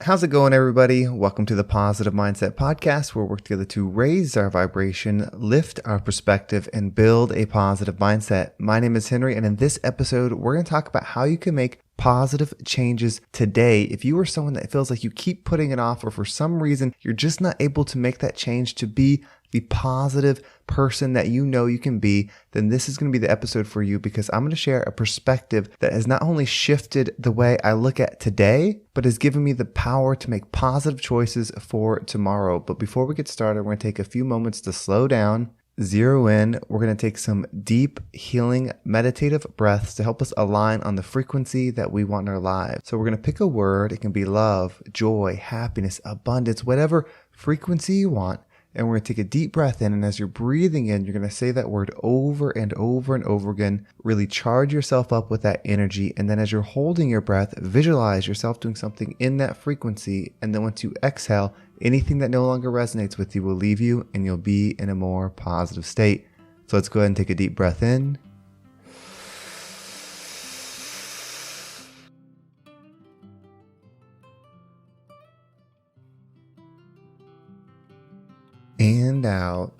How's it going, everybody? Welcome to the Positive Mindset Podcast, where we work together to raise our vibration, lift our perspective, and build a positive mindset. My name is Henry, and in this episode, we're going to talk about how you can make positive changes today. If you are someone that feels like you keep putting it off, or for some reason, you're just not able to make that change to be the positive person that you know you can be, then this is going to be the episode for you, because I'm going to share a perspective that has not only shifted the way I look at today, but has given me the power to make positive choices for tomorrow. But before we get started, we're going to take a few moments to slow down, zero in. We're going to take some deep, healing, meditative breaths to help us align on the frequency that we want in our lives. So we're going to pick a word. It can be love, joy, happiness, abundance, whatever frequency you want. And we're going to take a deep breath in. And as you're breathing in, you're going to say that word over and over and over again. Really charge yourself up with that energy. And then as you're holding your breath, visualize yourself doing something in that frequency. And then once you exhale, anything that no longer resonates with you will leave you, and you'll be in a more positive state. So let's go ahead and take a deep breath in. And out.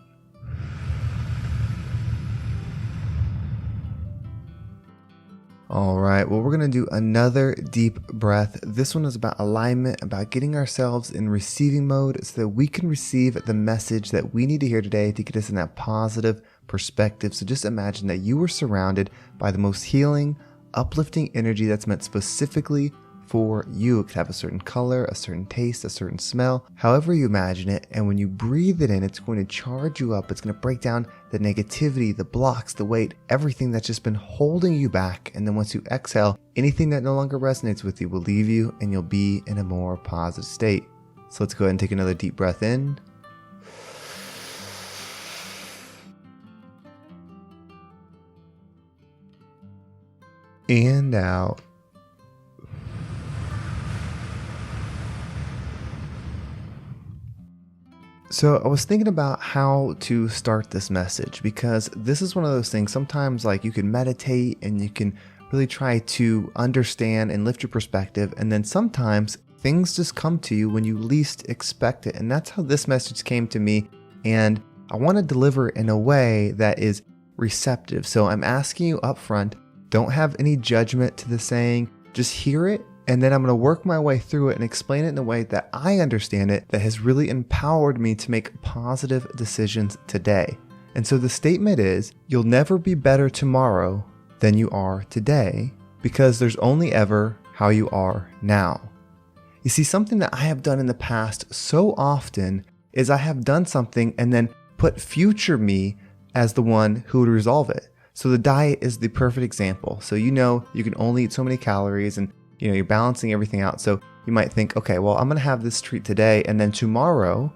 All right, well, we're going to do another deep breath. This one is about alignment, about getting ourselves in receiving mode so that we can receive the message that we need to hear today to get us in that positive perspective. So just imagine that you were surrounded by the most healing, uplifting energy that's meant specifically for you. It could have a certain color, a certain taste, a certain smell, however you imagine it. And when you breathe it in, it's going to charge you up. It's going to break down the negativity, the blocks, the weight, everything that's just been holding you back. And then once you exhale, anything that no longer resonates with you will leave you, and you'll be in a more positive state. So let's go ahead and take another deep breath in. And out. So I was thinking about how to start this message, because this is one of those things. Sometimes like you can meditate and you can really try to understand and lift your perspective. And then sometimes things just come to you when you least expect it. And that's how this message came to me. And I want to deliver it in a way that is receptive. So I'm asking you up front, don't have any judgment to the saying, just hear it. And then I'm going to work my way through it and explain it in a way that I understand it, that has really empowered me to make positive decisions today. And so the statement is, you'll never be better tomorrow than you are today, because there's only ever how you are now. You see, something that I have done in the past so often is I have done something and then put future me as the one who would resolve it. So the diet is the perfect example. So you know you can only eat so many calories, and you're balancing everything out. So you might think, okay, well, I'm going to have this treat today, and then tomorrow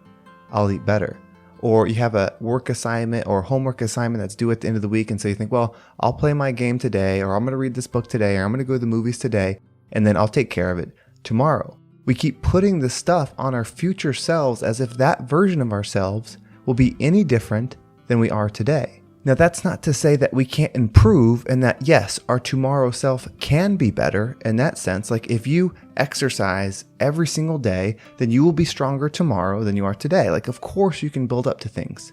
I'll eat better. Or you have a work assignment or homework assignment that's due at the end of the week. And so you think, well, I'll play my game today, or I'm going to read this book today, or I'm going to go to the movies today, and then I'll take care of it tomorrow. We keep putting this stuff on our future selves as if that version of ourselves will be any different than we are today. Now, that's not to say that we can't improve, and that, yes, our tomorrow self can be better in that sense. Like if you exercise every single day, then you will be stronger tomorrow than you are today. Like, of course, you can build up to things.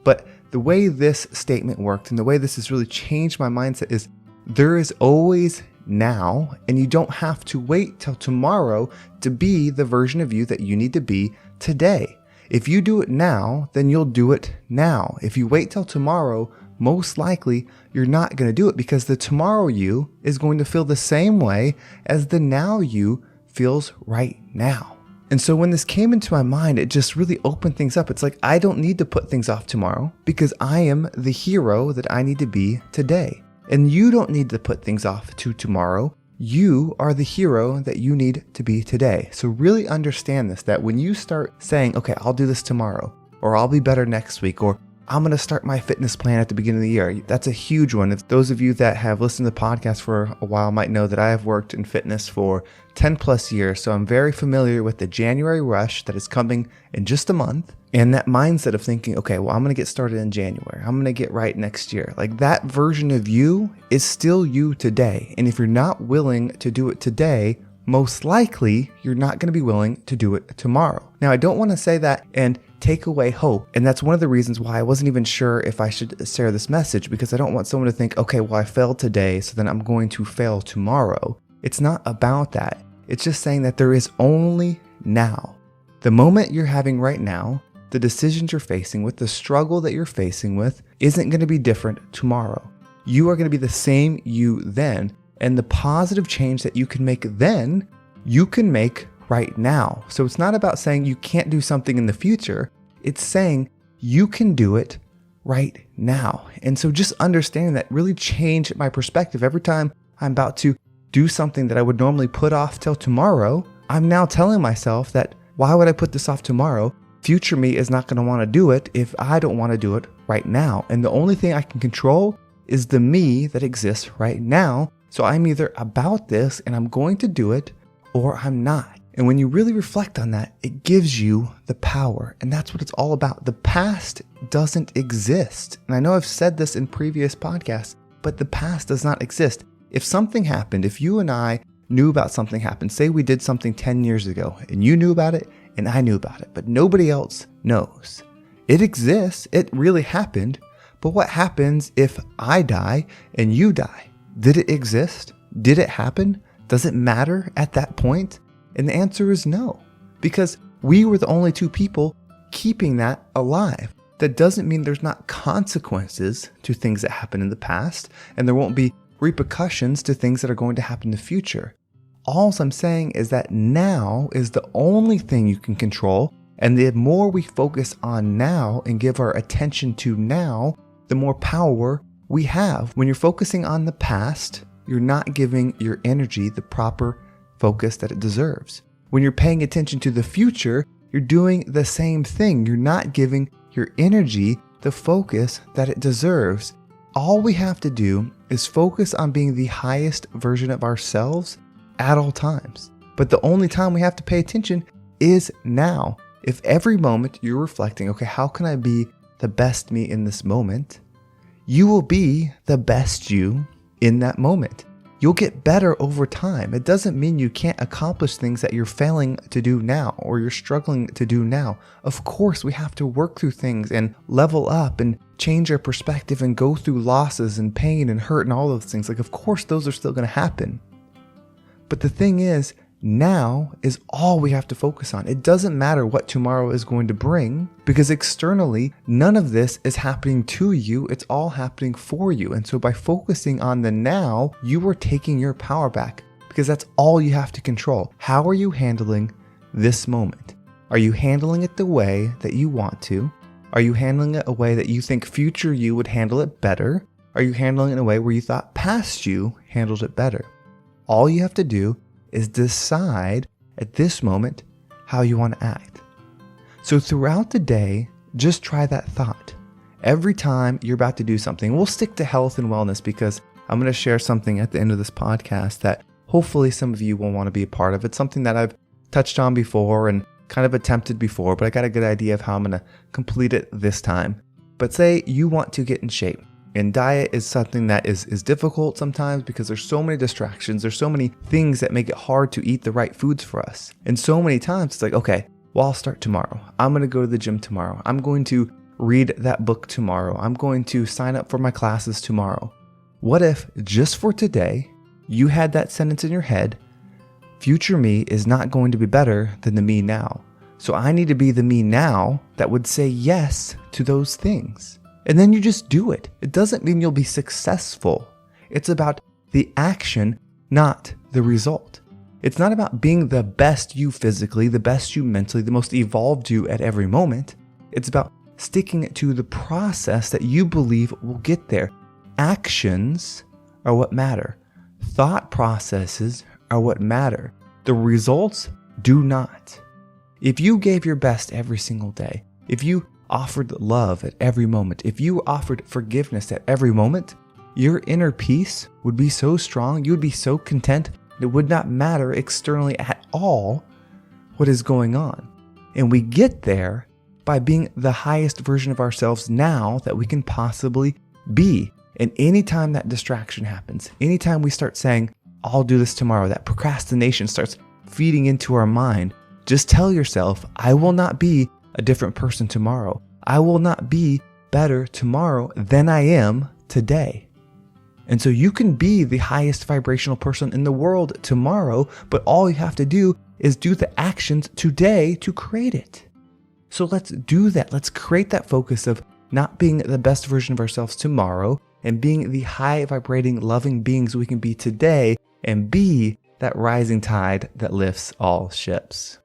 But the way this statement worked, and the way this has really changed my mindset, is there is always now, and you don't have to wait till tomorrow to be the version of you that you need to be today. If you do it now, then you'll do it now. If you wait till tomorrow, most likely you're not going to do it, because the tomorrow you is going to feel the same way as the now you feels right now. And so when this came into my mind, it just really opened things up. It's like, I don't need to put things off tomorrow, because I am the hero that I need to be today. And you don't need to put things off to tomorrow. You are the hero that you need to be today. So really understand this, that when you start saying, okay, I'll do this tomorrow, or I'll be better next week, or I'm going to start my fitness plan at the beginning of the year. That's a huge one. If those of you that have listened to the podcast for a while might know that I have worked in fitness for 10 plus years. So I'm very familiar with the January rush that is coming in just a month. And that mindset of thinking, okay, well, I'm going to get started in January. I'm going to get right next year. Like that version of you is still you today. And if you're not willing to do it today, most likely you're not going to be willing to do it tomorrow. Now, I don't want to say that and take away hope. And that's one of the reasons why I wasn't even sure if I should share this message, because I don't want someone to think, okay, well, I failed today, so then I'm going to fail tomorrow. It's not about that. It's just saying that there is only now. The moment you're having right now, the decisions you're facing with, the struggle that you're facing with isn't going to be different tomorrow. You are going to be the same you then. And the positive change that you can make then, you can make right now. So it's not about saying you can't do something in the future. It's saying you can do it right now. And so just understanding that really changed my perspective. Every time I'm about to do something that I would normally put off till tomorrow, I'm now telling myself that, why would I put this off tomorrow? Future me is not going to want to do it if I don't want to do it right now. And the only thing I can control is the me that exists right now. So I'm either about this and I'm going to do it, or I'm not. And when you really reflect on that, it gives you the power. And that's what it's all about. The past doesn't exist. And I know I've said this in previous podcasts, but the past does not exist. If something happened, if you and I knew about something happened, say we did something 10 years ago and you knew about it and I knew about it, but nobody else knows. It exists. It really happened. But what happens if I die and you die? Did it exist? Did it happen? Does it matter at that point? And the answer is no, because we were the only two people keeping that alive. That doesn't mean there's not consequences to things that happened in the past, and there won't be repercussions to things that are going to happen in the future. All I'm saying is that now is the only thing you can control, and the more we focus on now and give our attention to now, the more power we have. When you're focusing on the past, you're not giving your energy the proper focus that it deserves. When you're paying attention to the future, you're doing the same thing. You're not giving your energy the focus that it deserves. All we have to do is focus on being the highest version of ourselves at all times. But the only time we have to pay attention is now. If every moment you're reflecting, okay, how can I be the best me in this moment? You will be the best you in that moment. You'll get better over time. It doesn't mean you can't accomplish things that you're failing to do now or you're struggling to do now. Of course, we have to work through things and level up and change our perspective and go through losses and pain and hurt and all those things. Like, of course, those are still going to happen. But the thing is, now is all we have to focus on. It doesn't matter what tomorrow is going to bring, because externally, none of this is happening to you. It's all happening for you. And so by focusing on the now, you are taking your power back, because that's all you have to control. How are you handling this moment? Are you handling it the way that you want to? Are you handling it a way that you think future you would handle it better? Are you handling it in a way where you thought past you handled it better? All you have to do is decide at this moment how you want to act. So throughout the day, just try that thought. Every time you're about to do something, we'll stick to health and wellness because I'm going to share something at the end of this podcast that hopefully some of you will want to be a part of. It's something that I've touched on before and kind of attempted before, but I got a good idea of how I'm going to complete it this time. But say you want to get in shape. And diet is something that is difficult sometimes because there's so many distractions. There's so many things that make it hard to eat the right foods for us. And so many times it's like, okay, well, I'll start tomorrow. I'm going to go to the gym tomorrow. I'm going to read that book tomorrow. I'm going to sign up for my classes tomorrow. What if just for today, you had that sentence in your head, future me is not going to be better than the me now. So I need to be the me now that would say yes to those things. And then you just do it. It doesn't mean you'll be successful. It's about the action, not the result. It's not about being the best you physically, the best you mentally, the most evolved you at every moment. It's about sticking to the process that you believe will get there. Actions are what matter. Thought processes are what matter. The results do not. If you gave your best every single day, if you offered love at every moment, if you offered forgiveness at every moment, your inner peace would be so strong, you would be so content, it would not matter externally at all what is going on. And we get there by being the highest version of ourselves now that we can possibly be. And anytime that distraction happens, anytime we start saying, I'll do this tomorrow. That procrastination starts feeding into our mind. Just tell yourself, I will not be a different person tomorrow. I will not be better tomorrow than I am today. And so you can be the highest vibrational person in the world tomorrow, but all you have to do is do the actions today to create it. So let's do that. Let's create that focus of not being the best version of ourselves tomorrow and being the high vibrating, loving beings we can be today and be that rising tide that lifts all ships.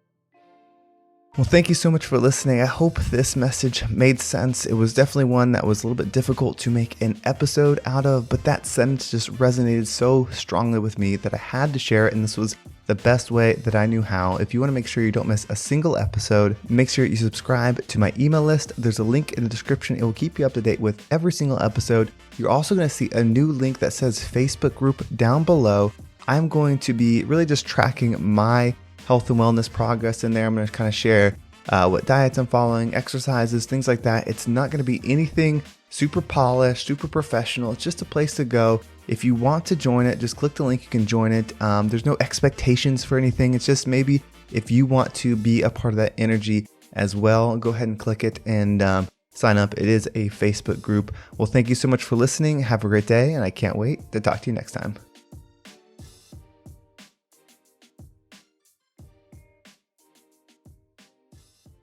Well, thank you so much for listening. I hope this message made sense. It was definitely one that was a little bit difficult to make an episode out of, but that sentence just resonated so strongly with me that I had to share it, and this was the best way that I knew how. If you want to make sure you don't miss a single episode, make sure you subscribe to my email list. There's a link in the description. It will keep you up to date with every single episode. You're also going to see a new link that says Facebook group down below. I'm going to be really just tracking my health and wellness progress in there. I'm going to kind of share what diets I'm following, exercises, things like that. It's not going to be anything super polished, super professional. It's just a place to go. If you want to join it, just click the link. You can join it. There's no expectations for anything. It's just maybe if you want to be a part of that energy as well, go ahead and click it and sign up. It is a Facebook group. Well, thank you so much for listening. Have a great day, and I can't wait to talk to you next time.